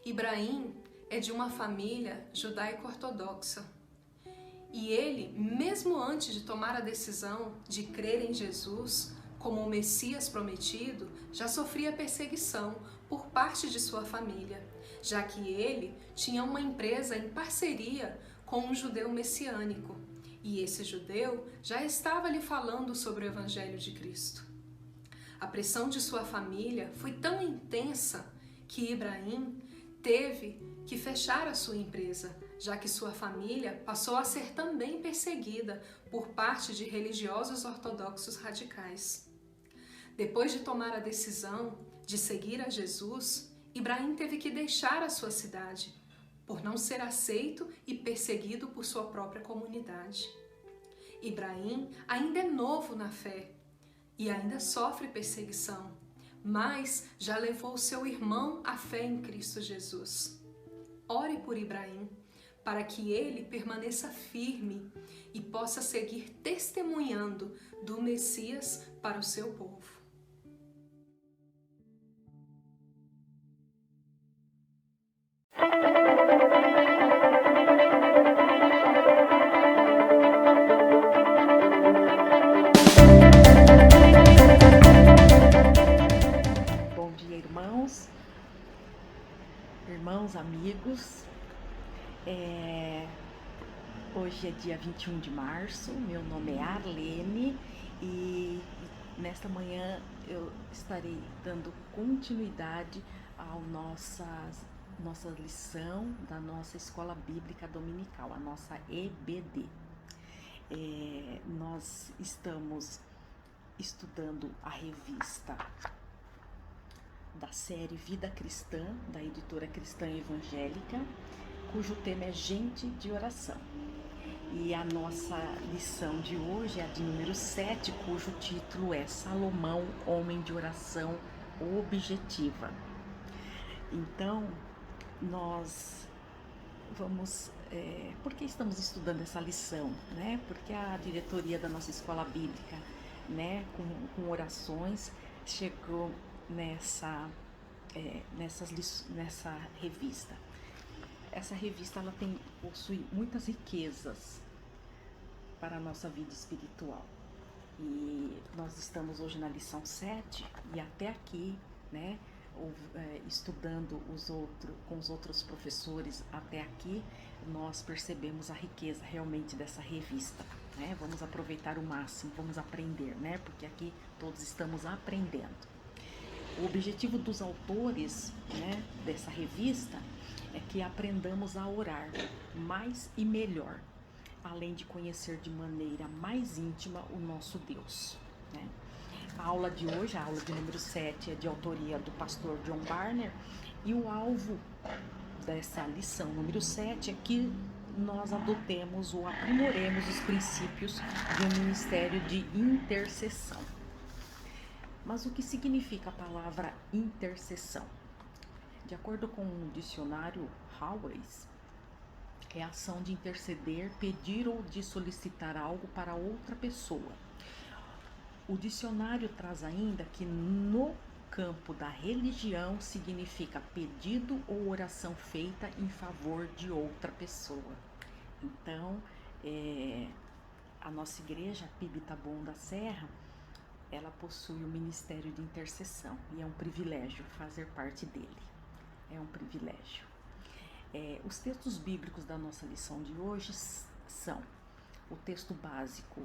Ibrahim é de uma família judaico-ortodoxa. E ele, mesmo antes de tomar a decisão de crer em Jesus como o Messias prometido, já sofria perseguição por parte de sua família, já que ele tinha uma empresa em parceria com um judeu messiânico. E esse judeu já estava lhe falando sobre o Evangelho de Cristo. A pressão de sua família foi tão intensa que Ibrahim teve que fechar a sua empresa, já que sua família passou a ser também perseguida por parte de religiosos ortodoxos radicais. Depois de tomar a decisão de seguir a Jesus, Ibrahim teve que deixar a sua cidade, por não ser aceito e perseguido por sua própria comunidade. Ibrahim ainda é novo na fé e ainda sofre perseguição, mas já levou seu irmão à fé em Cristo Jesus. Ore por Ibrahim, para que ele permaneça firme e possa seguir testemunhando do Messias para o seu povo. Bom dia, irmãos, amigos. Hoje é dia 21 de março, meu nome é Arlene e nesta manhã eu estarei dando continuidade à nossa lição da nossa Escola Bíblica Dominical, a nossa EBD. Nós estamos estudando a revista da série Vida Cristã, da editora Cristã Evangélica, cujo tema é Gente de Oração. E a nossa lição de hoje é a de número 7, cujo título é Salomão, Homem de Oração Objetiva. Então, nós vamos... por que estamos estudando essa lição? Né? Porque a diretoria da nossa escola bíblica, né, com orações, chegou nessa revista. Essa revista ela possui muitas riquezas para a nossa vida espiritual. E nós estamos hoje na lição 7 e até aqui, né, estudando com os outros professores até aqui, nós percebemos a riqueza realmente dessa revista. Né? Vamos aproveitar o máximo, vamos aprender, né? Porque aqui todos estamos aprendendo. O objetivo dos autores, né, dessa revista é que aprendamos a orar mais e melhor, além de conhecer de maneira mais íntima o nosso Deus. Né? A aula de hoje, a aula de número 7, é de autoria do pastor John Barner, e o alvo dessa lição número 7 é que nós adotemos ou aprimoremos os princípios de um ministério de intercessão. Mas o que significa a palavra intercessão? De acordo com o dicionário Howes, é a ação de interceder, pedir ou de solicitar algo para outra pessoa. O dicionário traz ainda que no campo da religião significa pedido ou oração feita em favor de outra pessoa. Então, a nossa igreja, PIB Taboão da Serra, ela possui o ministério de intercessão e é um privilégio fazer parte dele. É um privilégio. Os textos bíblicos da nossa lição de hoje são: o texto básico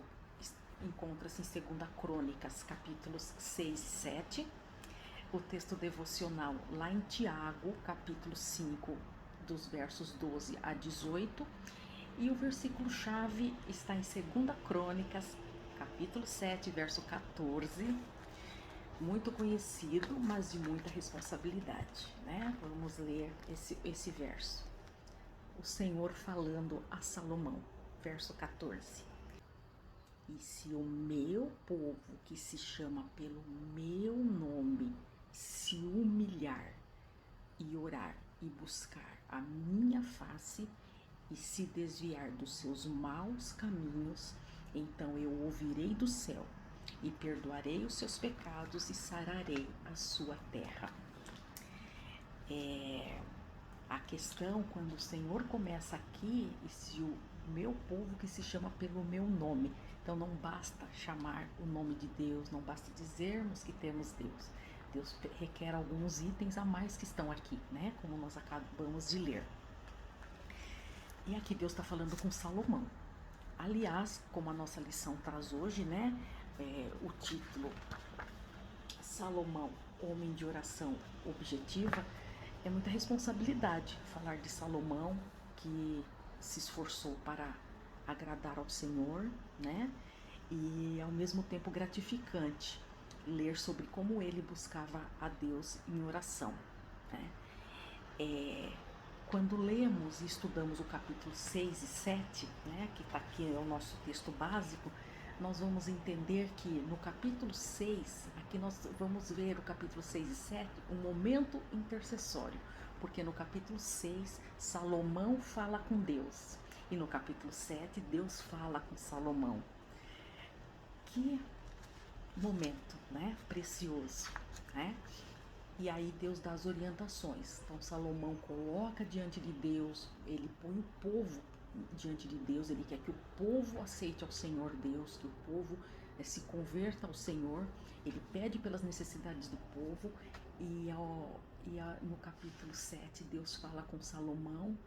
encontra-se em 2 Crônicas, capítulos 6 e 7. O texto devocional lá em Tiago, capítulo 5, dos versos 12 a 18. E o versículo-chave está em 2 Crônicas, capítulo 7, verso 14, muito conhecido, mas de muita responsabilidade, né? Vamos ler esse verso. O Senhor falando a Salomão, verso 14. E se o meu povo, que se chama pelo meu nome, se humilhar e orar e buscar a minha face e se desviar dos seus maus caminhos, então eu ouvirei do céu e perdoarei os seus pecados e sararei a sua terra. A questão, quando o Senhor começa aqui, e se o meu povo que se chama pelo meu nome. Então não basta chamar o nome de Deus, não basta dizermos que temos Deus. Deus requer alguns itens a mais que estão aqui, né? Como nós acabamos de ler. E aqui Deus está falando com Salomão. Aliás, como a nossa lição traz hoje, né? O título Salomão, homem de oração objetiva, é muita responsabilidade falar de Salomão, que se esforçou para agradar ao Senhor, né? E ao mesmo tempo gratificante ler sobre como ele buscava a Deus em oração, né? Quando lemos e estudamos o capítulo 6 e 7, né, que está aqui, é o nosso texto básico, nós vamos entender que no capítulo 6, aqui nós vamos ver o capítulo 6 e 7, um momento intercessório, porque no capítulo 6, Salomão fala com Deus, e no capítulo 7, Deus fala com Salomão. Que momento, né, precioso, né? E aí Deus dá as orientações. Então Salomão coloca diante de Deus, ele põe o povo diante de Deus, ele quer que o povo aceite ao Senhor Deus, que o povo se converta ao Senhor, ele pede pelas necessidades do povo no capítulo 7 Deus fala com Salomão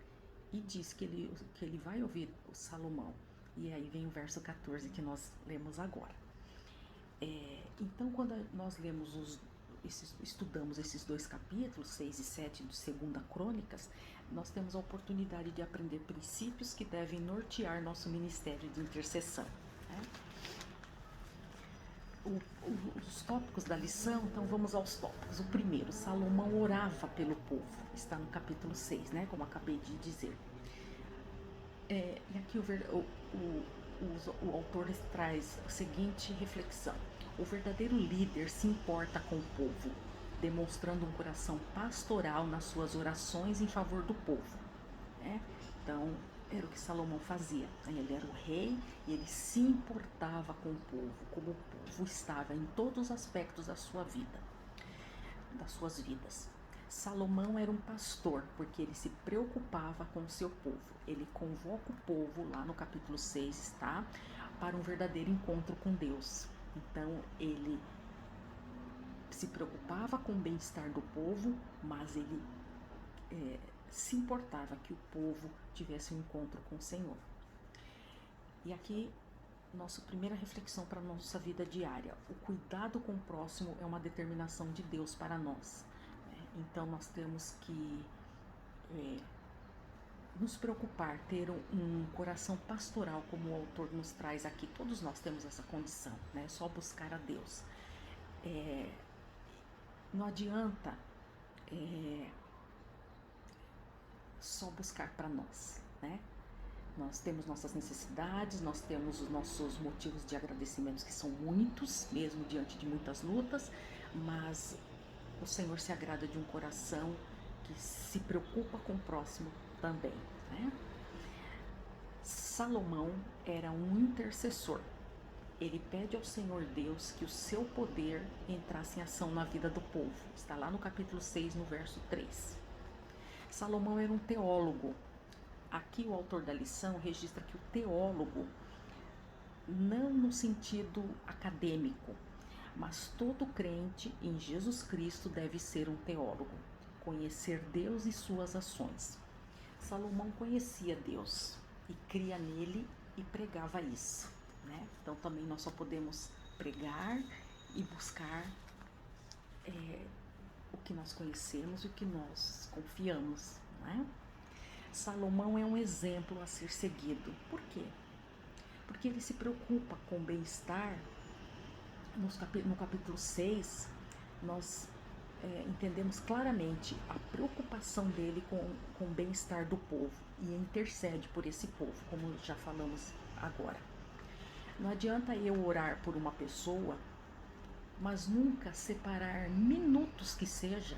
e diz que ele vai ouvir o Salomão. E aí vem o verso 14 que nós lemos agora. Então quando nós lemos estudamos esses dois capítulos, 6 e 7 de 2 Crônicas, nós temos a oportunidade de aprender princípios que devem nortear nosso ministério de intercessão, né? Os tópicos da lição, então vamos aos tópicos. O primeiro, Salomão orava pelo povo, está no capítulo 6, né, como acabei de dizer. E aqui o autor traz a seguinte reflexão: o verdadeiro líder se importa com o povo, demonstrando um coração pastoral nas suas orações em favor do povo, né? Então, era o que Salomão fazia. Ele era o rei e ele se importava com o povo, como o povo estava em todos os aspectos da sua vida, das suas vidas. Salomão era um pastor, porque ele se preocupava com o seu povo. Ele convoca o povo, lá no capítulo 6 está, para um verdadeiro encontro com Deus. Então, ele se preocupava com o bem-estar do povo, mas ele se importava que o povo tivesse um encontro com o Senhor. E aqui, nossa primeira reflexão para a nossa vida diária. O cuidado com o próximo é uma determinação de Deus para nós. Então, nós temos que nos preocupar, ter um coração pastoral, como o autor nos traz aqui. Todos nós temos essa condição, né? Só buscar a Deus. Não adianta só buscar para nós, né? Nós temos nossas necessidades, nós temos os nossos motivos de agradecimentos, que são muitos, mesmo diante de muitas lutas, mas o Senhor se agrada de um coração que se preocupa com o próximo também, né? Salomão era um intercessor. Ele pede ao Senhor Deus que o seu poder entrasse em ação na vida do povo. Está lá no capítulo 6, no verso 3. Salomão era um teólogo. Aqui o autor da lição registra que o teólogo, não no sentido acadêmico, mas todo crente em Jesus Cristo deve ser um teólogo, conhecer Deus e suas ações. Salomão conhecia Deus e cria nele e pregava isso, né? Então também nós só podemos pregar e buscar o que nós conhecemos e o que nós confiamos, né? Salomão é um exemplo a ser seguido. Por quê? Porque ele se preocupa com o bem-estar. No capítulo 6, nós entendemos claramente a preocupação dele com o bem-estar do povo e intercede por esse povo, como já falamos agora. Não adianta eu orar por uma pessoa, mas nunca separar minutos que seja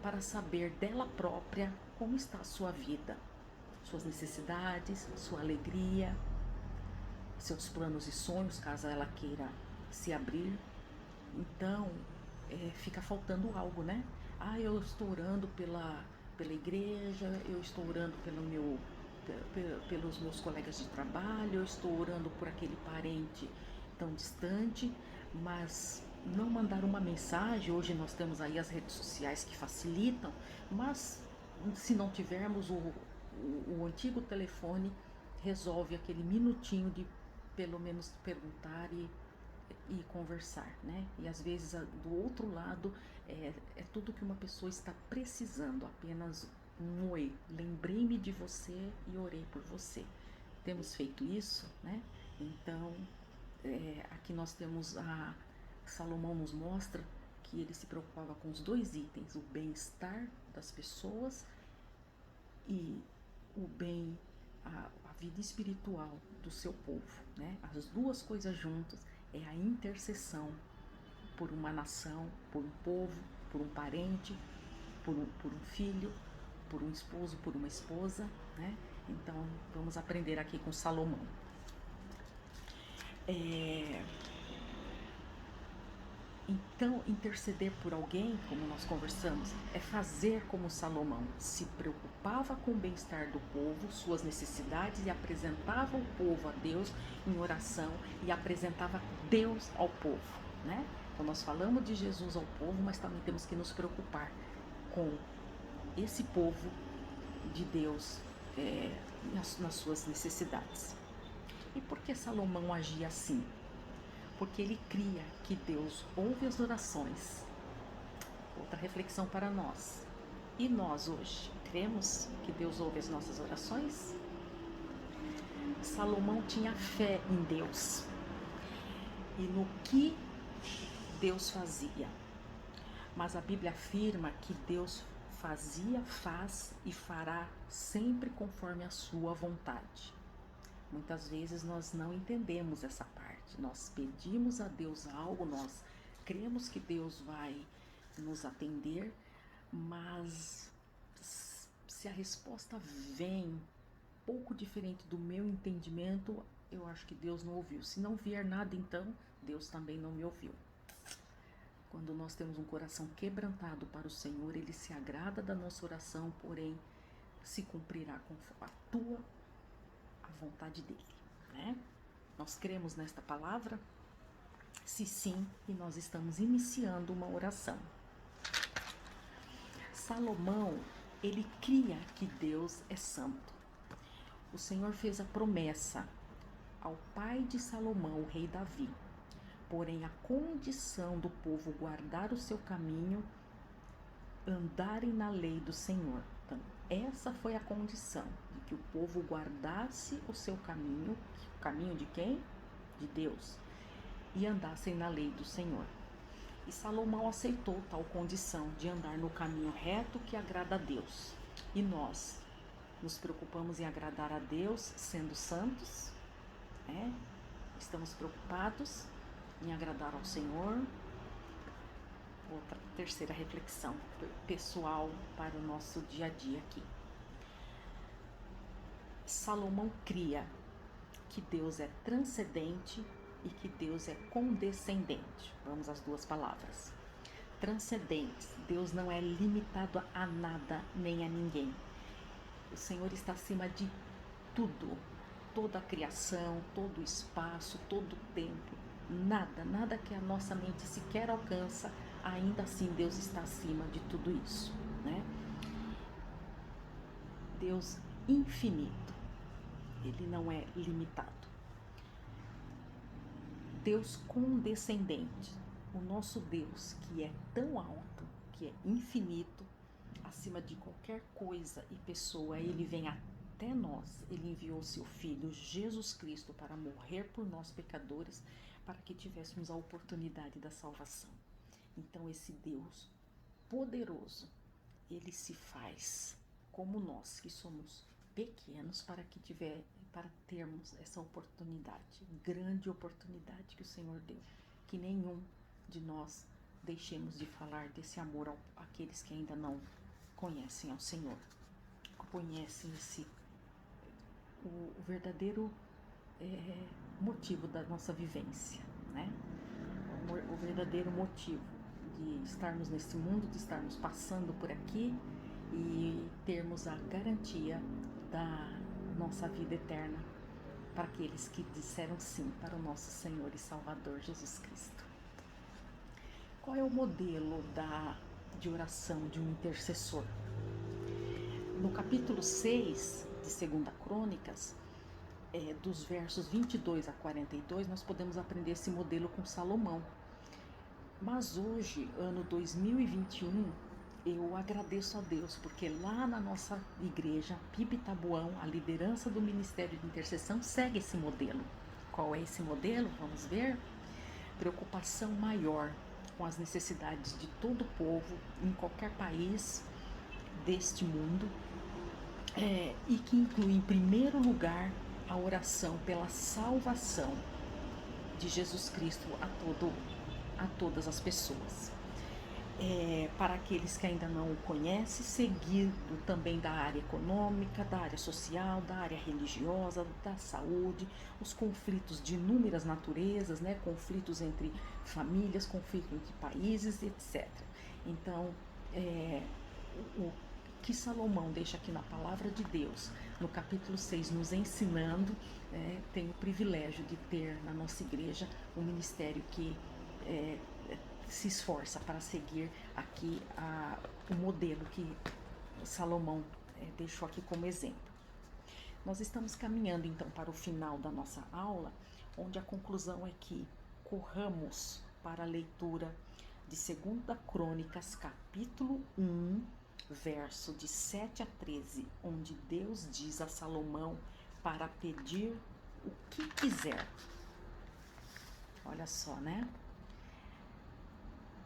para saber dela própria como está a sua vida, suas necessidades, sua alegria, seus planos e sonhos, caso ela queira se abrir. Então, fica faltando algo, né? Eu estou orando pela igreja, eu estou orando pelos meus colegas de trabalho, eu estou orando por aquele parente tão distante, mas não mandar uma mensagem. Hoje nós temos aí as redes sociais que facilitam, mas se não tivermos o antigo telefone, resolve aquele minutinho de pelo menos perguntar e conversar, né? E às vezes do outro lado é tudo que uma pessoa está precisando, apenas um oi, lembrei-me de você e orei por você. Temos feito isso, né? Então, aqui nós temos Salomão nos mostra que ele se preocupava com os dois itens, o bem-estar das pessoas e a vida espiritual do seu povo, né? As duas coisas juntas é a intercessão por uma nação, por um povo, por um parente, por um filho, por um esposo, por uma esposa, né? Então, vamos aprender aqui com Salomão. Então, interceder por alguém, como nós conversamos, é fazer como Salomão, se preocupava com o bem-estar do povo, suas necessidades, e apresentava o povo a Deus em oração e apresentava Deus ao povo, né? Então, nós falamos de Jesus ao povo, mas também temos que nos preocupar com esse povo de Deus nas suas necessidades. E por que Salomão agia assim? Porque ele cria que Deus ouve as orações. Outra reflexão para nós. E nós hoje, cremos que Deus ouve as nossas orações? Salomão tinha fé em Deus e no que Deus fazia. Mas a Bíblia afirma que Deus fazia, faz e fará sempre conforme a sua vontade. Muitas vezes nós não entendemos essa parte. Nós pedimos a Deus algo, nós cremos que Deus vai nos atender, mas se a resposta vem pouco diferente do meu entendimento, eu acho que Deus não ouviu. Se não vier nada, então Deus também não me ouviu. Quando nós temos um coração quebrantado para o Senhor, Ele se agrada da nossa oração, porém se cumprirá conforme a vontade dele, né? Nós cremos nesta palavra? Se sim, e nós estamos iniciando uma oração. Salomão, ele cria que Deus é santo. O Senhor fez a promessa ao pai de Salomão, o rei Davi. Porém, a condição do povo guardar o seu caminho, andarem na lei do Senhor. Então, essa foi a condição, de que o povo guardasse o seu caminho. O caminho de quem? De Deus. E andassem na lei do Senhor. E Salomão aceitou tal condição de andar no caminho reto que agrada a Deus. E nós nos preocupamos em agradar a Deus sendo santos, né? Estamos preocupados em agradar ao Senhor. Terceira reflexão pessoal para o nosso dia a dia aqui. Salomão cria que Deus é transcendente e que Deus é condescendente. Vamos às duas palavras. Transcendente, Deus não é limitado a nada nem a ninguém. O Senhor está acima de tudo, toda a criação, todo o espaço, todo o tempo. Nada que a nossa mente sequer alcança, ainda assim Deus está acima de tudo isso, né? Deus infinito, Ele não é limitado. Deus condescendente, o nosso Deus que é tão alto, que é infinito, acima de qualquer coisa e pessoa, Ele vem até nós, Ele enviou seu Filho Jesus Cristo para morrer por nós pecadores, para que tivéssemos a oportunidade da salvação. Então esse Deus poderoso, Ele se faz como nós, que somos pequenos, para termos essa oportunidade, grande oportunidade que o Senhor deu, que nenhum de nós deixemos de falar desse amor àqueles que ainda não conhecem ao Senhor, conhecem o verdadeiro motivo da nossa vivência, né? O verdadeiro motivo de estarmos nesse mundo, de estarmos passando por aqui e termos a garantia da nossa vida eterna para aqueles que disseram sim para o nosso Senhor e Salvador Jesus Cristo. Qual é o modelo de oração de um intercessor? No capítulo 6 de 2 Crônicas, dos versos 22 a 42, nós podemos aprender esse modelo com Salomão. Mas hoje, ano 2021, eu agradeço a Deus, porque lá na nossa igreja, PIB Taboão, a liderança do Ministério de Intercessão segue esse modelo. Qual é esse modelo? Vamos ver. Preocupação maior com as necessidades de todo o povo, em qualquer país deste mundo, e que inclui, em primeiro lugar, a oração pela salvação de Jesus Cristo a todas as pessoas. Para aqueles que ainda não o conhecem, seguido também da área econômica, da área social, da área religiosa, da saúde, os conflitos de inúmeras naturezas, né? Conflitos entre famílias, conflitos entre países, etc. Então, o que Salomão deixa aqui na palavra de Deus, no capítulo 6, nos ensinando, tem o privilégio de ter na nossa igreja um ministério que se esforça para seguir aqui o modelo que Salomão deixou aqui como exemplo. Nós estamos caminhando então para o final da nossa aula, onde a conclusão é que corramos para a leitura de 2 Crônicas, capítulo 1, verso de 7 a 13, onde Deus diz a Salomão para pedir o que quiser. Olha só, né?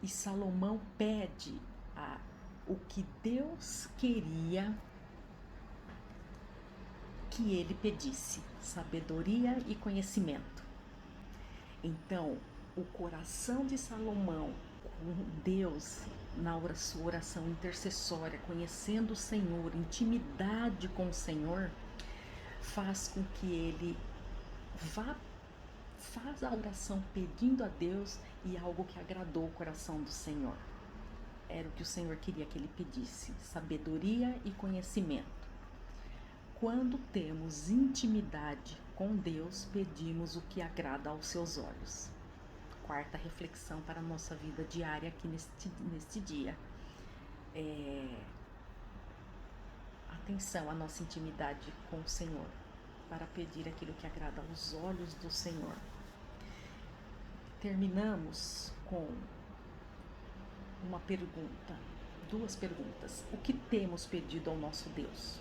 E Salomão pede o que Deus queria que ele pedisse: sabedoria e conhecimento. Então, o coração de Salomão com Deus, na sua oração intercessória, conhecendo o Senhor, intimidade com o Senhor, faz com que ele faz a oração pedindo a Deus, e algo que agradou o coração do Senhor. Era o que o Senhor queria que ele pedisse: sabedoria e conhecimento. Quando temos intimidade com Deus, pedimos o que agrada aos seus olhos. Quarta reflexão para a nossa vida diária aqui neste dia. Atenção à nossa intimidade com o Senhor, para pedir aquilo que agrada aos olhos do Senhor. Terminamos com uma pergunta, duas perguntas. O que temos pedido ao nosso Deus?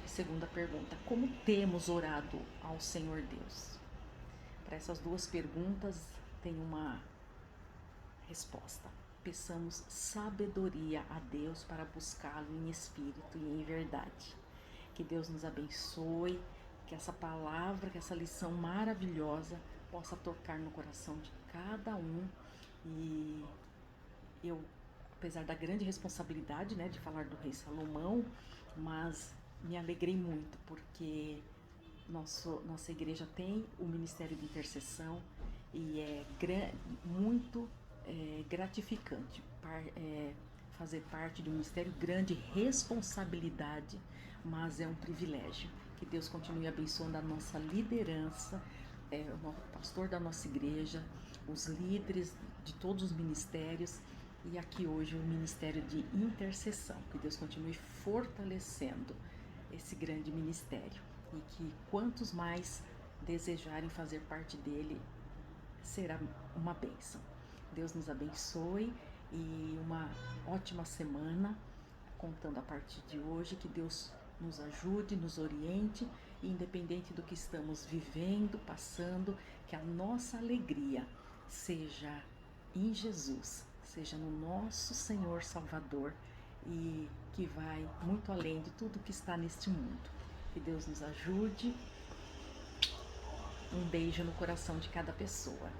Segunda pergunta: como temos orado ao Senhor Deus? Para essas duas perguntas tem uma resposta. Peçamos sabedoria a Deus para buscá-lo em espírito e em verdade. Que Deus nos abençoe, que essa palavra, que essa lição maravilhosa possa tocar no coração de cada um. E eu, apesar da grande responsabilidade, né, de falar do rei Salomão, mas me alegrei muito, porque nossa igreja tem o ministério de intercessão, e é muito gratificante fazer parte de um ministério. Grande responsabilidade, mas é um privilégio. Que Deus continue abençoando a nossa liderança, o pastor da nossa igreja, os líderes de todos os ministérios, e aqui hoje o ministério de intercessão. Que Deus continue fortalecendo esse grande ministério, e que quantos mais desejarem fazer parte dele, será uma bênção. Deus nos abençoe, e uma ótima semana, contando a partir de hoje. Que Deus nos ajude, nos oriente, e independente do que estamos vivendo, passando, que a nossa alegria seja em Jesus, seja no nosso Senhor Salvador, e que vai muito além de tudo que está neste mundo. Que Deus nos ajude. Um beijo no coração de cada pessoa.